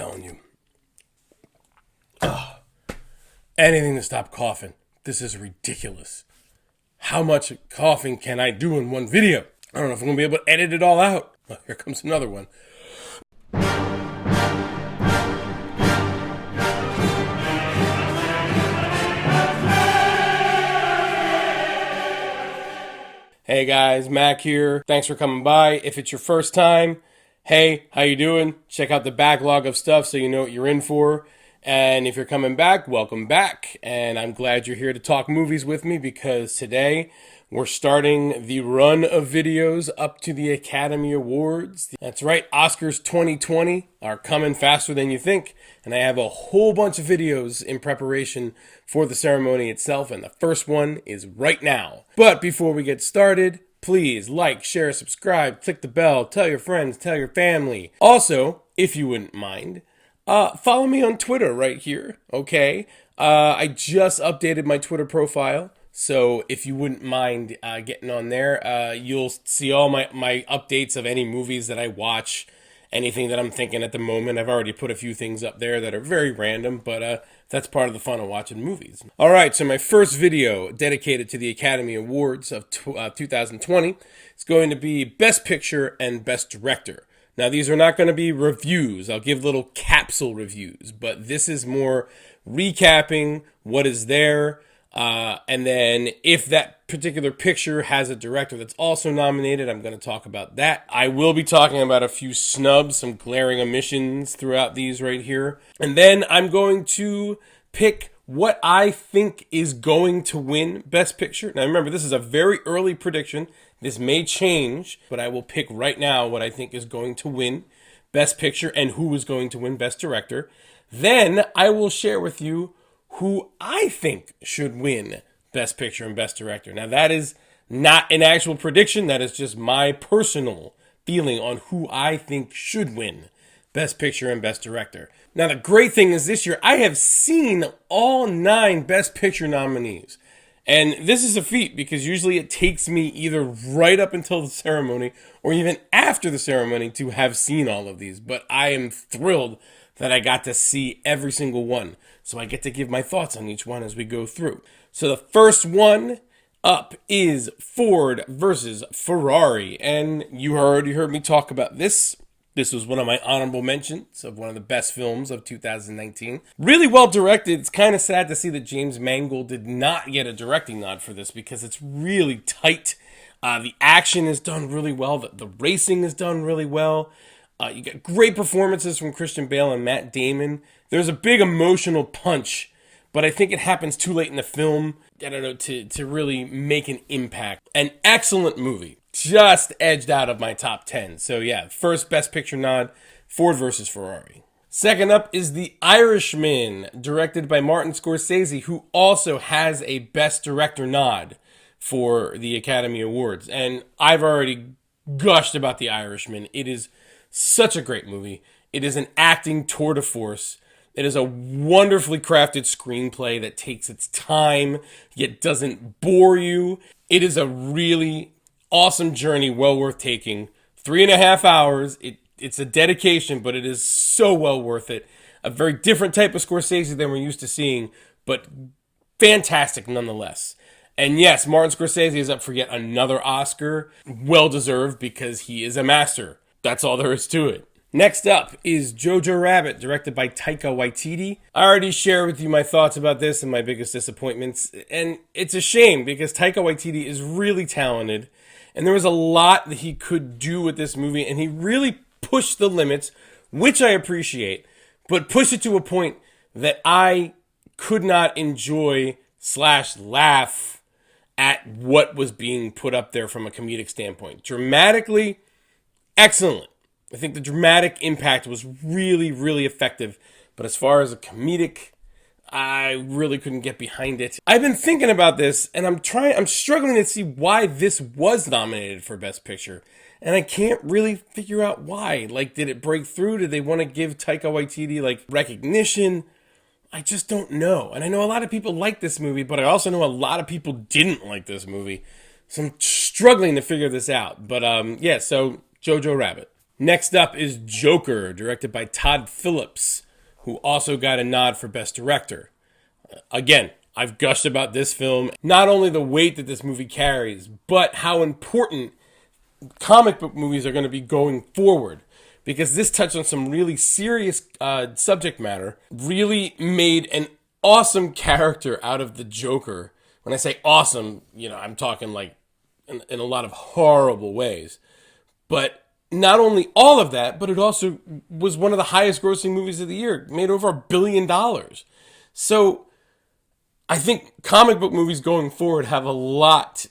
telling you. Anything to stop coughing. This is ridiculous. How much coughing can I do in one video? I don't know if I'm going to be able to edit it all out. Oh, here comes another one. Hey guys, Mac here. Thanks for coming by. If it's your first time, hey, how you doing? Check out the backlog of stuff so you know what you're in for. And if you're coming back, welcome back. And I'm glad you're here to talk movies with me because today we're starting the run of videos up to the Academy Awards. That's right, Oscars 2020 are coming faster than you think. And I have a whole bunch of videos in preparation for the ceremony itself. And the first one is right now. But before we get started, please like, share, subscribe, click the bell, tell your friends, tell your family. Also, if you wouldn't mind, follow me on Twitter right here, okay? I just updated my Twitter profile, so if you wouldn't mind getting on there, you'll see all my updates of any movies that I watch, anything that I'm thinking at the moment. I've already put a few things up there that are very random, but that's part of the fun of watching movies. All right, so my first video dedicated to the Academy Awards of 2020 is going to be Best Picture and Best Director. Now, these are not going to be reviews. I'll give little capsule reviews, but this is more recapping what is there. And then if that particular picture has a director that's also nominated, I'm going to talk about that. I will be talking about a few snubs, some glaring omissions throughout these right here. And then I'm going to pick what I think is going to win Best Picture. Now, remember, this is a very early prediction. This may change, but I will pick right now what I think is going to win Best Picture and who is going to win Best Director. Then I will share with you who I think should win Best Picture and Best Director. Now, that is not an actual prediction. That is just my personal feeling on who I think should win Best Picture and Best Director. Now, the great thing is this year, I have seen all 9 Best Picture nominees. And this is a feat because usually it takes me either right up until the ceremony or even after the ceremony to have seen all of these. But I am thrilled that I got to see every single one. So I get to give my thoughts on each one as we go through. So the first one up is Ford versus Ferrari. And you already heard me talk about this. This was one of my honorable mentions of one of the best films of 2019. Really well directed. It's kind of sad to see that James Mangold did not get a directing nod for this because it's really tight. The action is done really well. The racing is done really well. You get great performances from Christian Bale and Matt Damon. There's a big emotional punch, but I think it happens too late in the film, I don't know, to really make an impact. An excellent movie. Just edged out of my top 10. So yeah, first Best Picture nod, Ford versus Ferrari. Second up is The Irishman, directed by Martin Scorsese, who also has a Best Director nod for the Academy Awards. And I've already gushed about The Irishman. It is such a great movie. It is an acting tour de force. It is a wonderfully crafted screenplay that takes its time, yet doesn't bore you. It is a really awesome journey, well worth taking. 3.5 hours. It's a dedication, but it is so well worth it. A very different type of Scorsese than we're used to seeing, but fantastic nonetheless. And yes, Martin Scorsese is up for yet another Oscar. Well deserved because he is a master. That's all there is to it. Next up is Jojo Rabbit, directed by Taika Waititi. I already shared with you my thoughts about this and my biggest disappointments. And it's a shame because Taika Waititi is really talented. And there was a lot that he could do with this movie, and he really pushed the limits, which I appreciate, but pushed it to a point that I could not enjoy / laugh at what was being put up there from a comedic standpoint. Dramatically, excellent. I think the dramatic impact was really, really effective, but as far as a comedic, I really couldn't get behind it. I've been thinking about this, and I'm struggling to see why this was nominated for Best Picture. And I can't really figure out why. Like, did it break through? Did they want to give Taika Waititi, recognition? I just don't know. And I know a lot of people like this movie, but I also know a lot of people didn't like this movie. So I'm struggling to figure this out. But, yeah, so Jojo Rabbit. Next up is Joker, directed by Todd Phillips, who also got a nod for Best Director. Again, I've gushed about this film, not only the weight that this movie carries, but how important comic book movies are going to be going forward. Because this touched on some really serious subject matter, really made an awesome character out of the Joker. When I say awesome, I'm talking like in a lot of horrible ways. But not only all of that, but it also was one of the highest grossing movies of the year. It made over $1 billion. So I think comic book movies going forward have a lot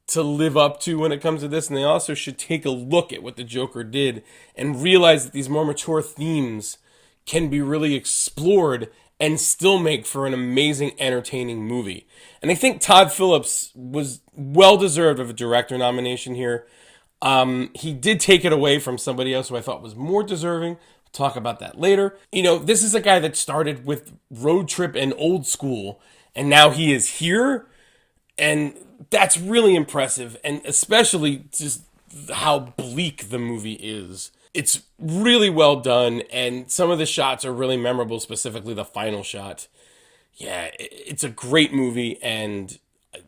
to live up to when it comes to this. And they also should take a look at what the Joker did and realize that these more mature themes can be really explored and still make for an amazing, entertaining movie. And I think Todd Phillips was well-deserved of a director nomination here. He did take it away from somebody else who I thought was more deserving. We'll talk about that later. This is a guy that started with Road Trip and Old School, and now he is here. And that's really impressive. And especially just how bleak the movie is. It's really well done. And some of the shots are really memorable, specifically the final shot. Yeah, it's a great movie and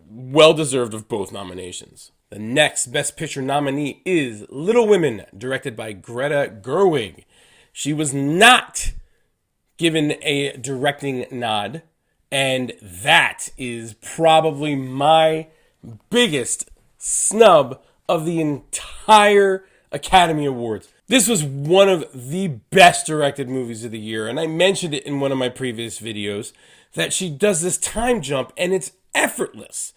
well deserved of both nominations. The next Best Picture nominee is Little Women, directed by Greta Gerwig. She was not given a directing nod, and that is probably my biggest snub of the entire Academy Awards. This was one of the best directed movies of the year, and I mentioned it in one of my previous videos, that she does this time jump, and it's effortless.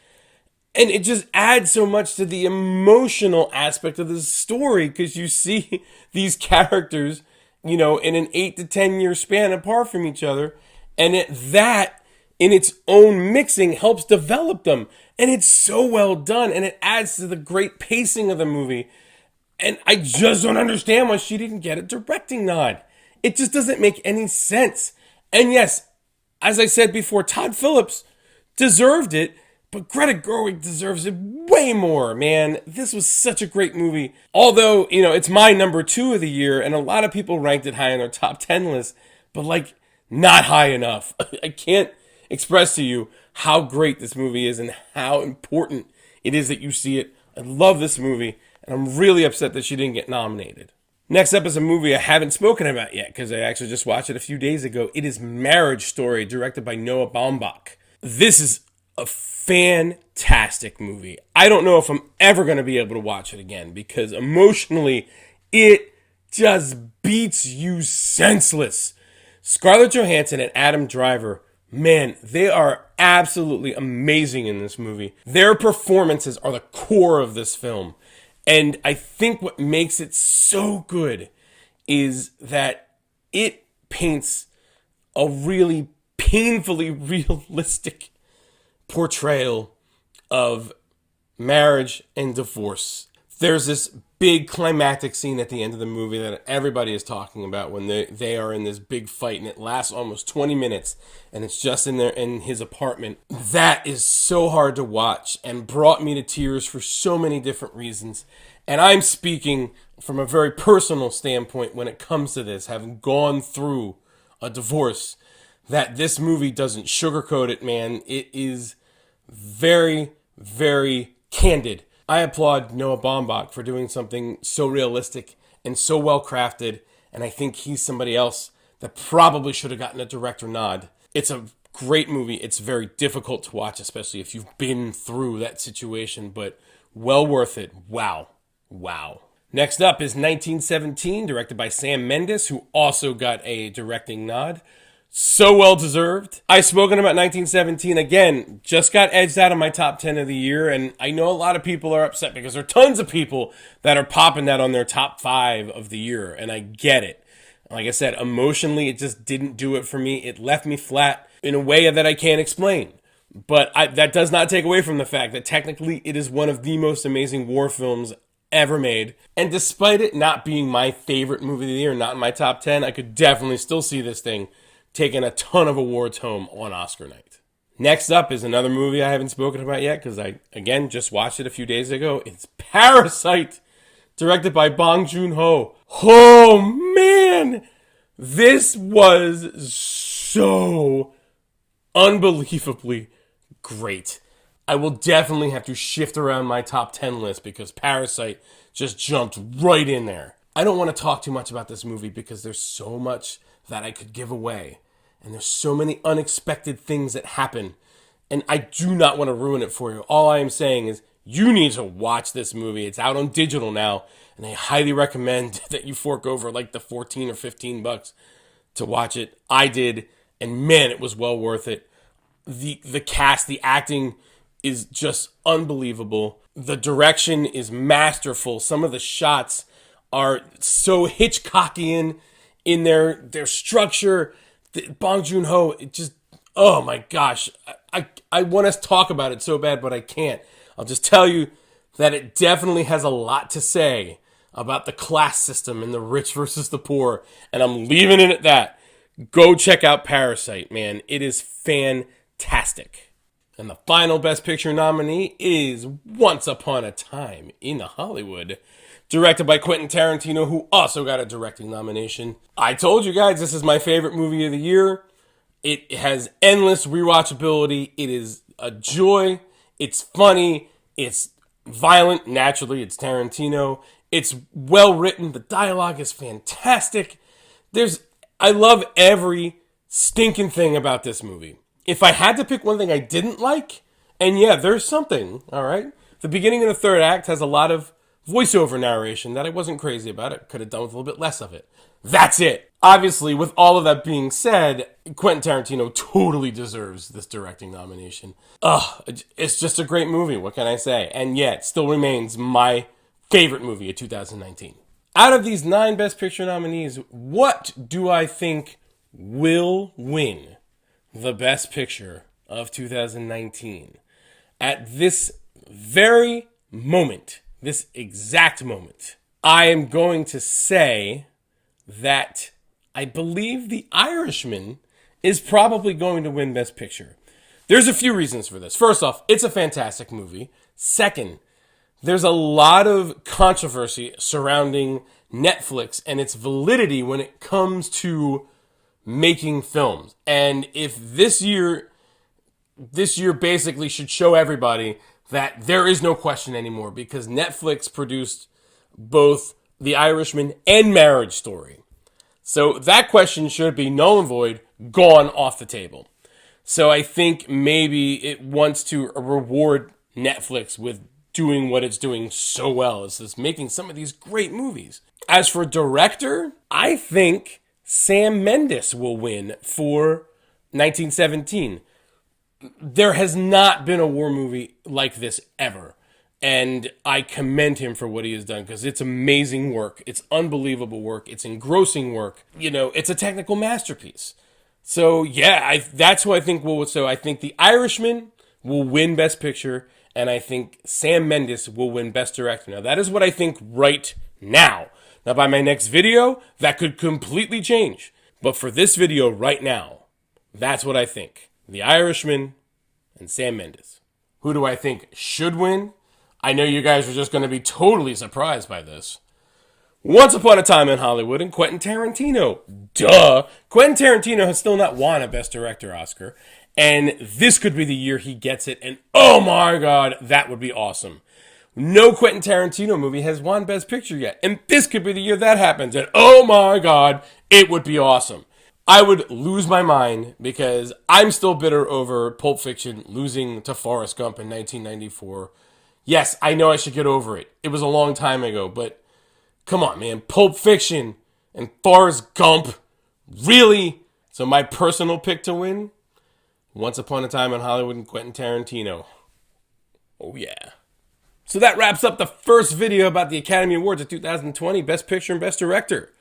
And it just adds so much to the emotional aspect of the story, because you see these characters, in an 8 to 10 year span apart from each other. And that, in its own mixing, helps develop them. And it's so well done. And it adds to the great pacing of the movie. And I just don't understand why she didn't get a directing nod. It just doesn't make any sense. And yes, as I said before, Todd Phillips deserved it. But Greta Gerwig deserves it way more, man. This was such a great movie. Although, it's my number 2 of the year, and a lot of people ranked it high on their top 10 list, but not high enough. I can't express to you how great this movie is and how important it is that you see it. I love this movie, and I'm really upset that she didn't get nominated. Next up is a movie I haven't spoken about yet, because I actually just watched it a few days ago. It is Marriage Story, directed by Noah Baumbach. This is a fantastic movie. I don't know if I'm ever going to be able to watch it again, because emotionally, it just beats you senseless. Scarlett Johansson and Adam Driver, man, they are absolutely amazing in this movie. Their performances are the core of this film. And I think what makes it so good is that it paints a really painfully realistic portrayal of marriage and divorce. There's this big climactic scene at the end of the movie that everybody is talking about when they are in this big fight, and it lasts almost 20 minutes, and it's just in his apartment. That is so hard to watch and brought me to tears for so many different reasons. And I'm speaking from a very personal standpoint when it comes to this, having gone through a divorce, that this movie doesn't sugarcoat it, man. It is very, very candid. I applaud Noah Baumbach for doing something so realistic and so well crafted, and I think he's somebody else that probably should have gotten a director nod. It's a great movie. It's very difficult to watch, especially if you've been through that situation, but well worth it. Wow. Next up is 1917, directed by Sam Mendes, who also got a directing nod. So well deserved. I've spoken about 1917 again, just got edged out of my top 10 of the year, and I know a lot of people are upset because there are tons of people that are popping that on their top 5 of the year, and I get it. Like I said, emotionally, it just didn't do it for me. It left me flat in a way that I can't explain. But that does not take away from the fact that technically it is one of the most amazing war films ever made. And despite it not being my favorite movie of the year, not in my top 10, I could definitely still see this thing taking a ton of awards home on Oscar night. Next up is another movie I haven't spoken about yet because I, again, just watched it a few days ago. It's Parasite, directed by Bong Joon-ho. Oh, man! This was so unbelievably great. I will definitely have to shift around my top 10 list because Parasite just jumped right in there. I don't want to talk too much about this movie because there's so much that I could give away. And there's so many unexpected things that happen. And I do not want to ruin it for you. All I am saying is you need to watch this movie. It's out on digital now. And I highly recommend that you fork over like the 14 or 15 bucks to watch it. I did. And man, it was well worth it. The cast, the acting is just unbelievable. The direction is masterful. Some of the shots are so Hitchcockian in their structure. Bong Joon-ho, it just, oh my gosh. I want to talk about it so bad, but I can't. I'll just tell you that it definitely has a lot to say about the class system and the rich versus the poor. And I'm leaving it at that. Go check out Parasite, man. It is fantastic. And the final Best Picture nominee is Once Upon a Time in Hollywood, directed by Quentin Tarantino, who also got a directing nomination. I told you guys this is my favorite movie of the year. It has endless rewatchability. It is a joy. It's funny. It's violent. Naturally, it's Tarantino. It's well written. The dialogue is fantastic. I love every stinking thing about this movie. If I had to pick one thing I didn't like, and yeah, there's something, all right? The beginning of the third act has a lot of voiceover narration that I wasn't crazy about. It could have done with a little bit less of it. That's it. Obviously, with all of that being said, Quentin Tarantino totally deserves this directing nomination. It's just a great movie. What can I say? And yet, still remains my favorite movie of 2019. Out of these 9 Best Picture nominees, what do I think will win the Best Picture of 2019? At this very moment, this exact moment, I am going to say that I believe The Irishman is probably going to win Best Picture. There's a few reasons for this. First off, it's a fantastic movie. Second, there's a lot of controversy surrounding Netflix and its validity when it comes to making films. And if this year basically should show everybody that there is no question anymore because Netflix produced both The Irishman and Marriage Story. So that question should be null and void, gone off the table. So I think maybe it wants to reward Netflix with doing what it's doing so well. It's just making some of these great movies. As for director, I think Sam Mendes will win for 1917. There has not been a war movie like this ever. And I commend him for what he has done because it's amazing work. It's unbelievable work. It's engrossing work. You know, it's a technical masterpiece. So, yeah, that's who I think will. So I think The Irishman will win Best Picture, and I think Sam Mendes will win Best Director. Now, that is what I think right now. Now, by my next video, that could completely change. But for this video right now, that's what I think. The Irishman and Sam Mendes. Who do I think should win? I know you guys are just going to be totally surprised by this. Once Upon a Time in Hollywood and Quentin Tarantino. Duh! Quentin Tarantino has still not won a Best Director Oscar. And this could be the year he gets it. And oh my God, that would be awesome. No Quentin Tarantino movie has won Best Picture yet. And this could be the year that happens. And oh my God, it would be awesome. I would lose my mind because I'm still bitter over Pulp Fiction losing to Forrest Gump in 1994. Yes, I know I should get over it. It was a long time ago, but come on, man. Pulp Fiction and Forrest Gump. Really? So my personal pick to win? Once Upon a Time in Hollywood and Quentin Tarantino. Oh, yeah. So that wraps up the first video about the Academy Awards of 2020, Best Picture and Best Director.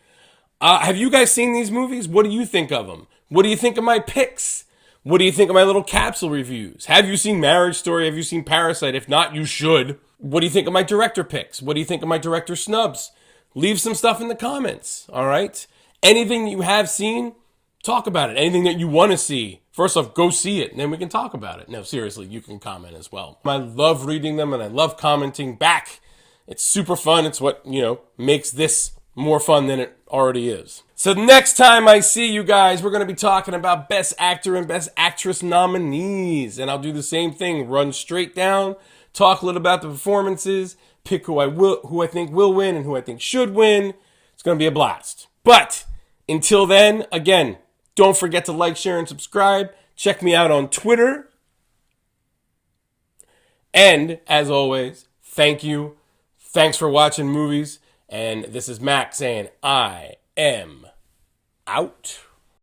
Have you guys seen these movies? What do you think of them? What do you think of my picks? What do you think of my little capsule reviews? Have you seen Marriage Story? Have you seen Parasite? If not, you should. What do you think of my director picks? What do you think of my director snubs? Leave some stuff in the comments, all right? Anything you have seen, talk about it. Anything that you want to see, first off, go see it, and then we can talk about it. No, seriously, you can comment as well. I love reading them, and I love commenting back. It's super fun. It's what, makes this more fun than it already is. So next time I see you guys, we're going to be talking about Best Actor and Best Actress nominees. And I'll do the same thing, run straight down, talk a little about the performances, pick who I think will win and who I think should win. It's going to be a blast. But until then, again, don't forget to like, share, and subscribe. Check me out on Twitter. And as always, thank you. Thanks for watching movies. And this is Mac saying I am out.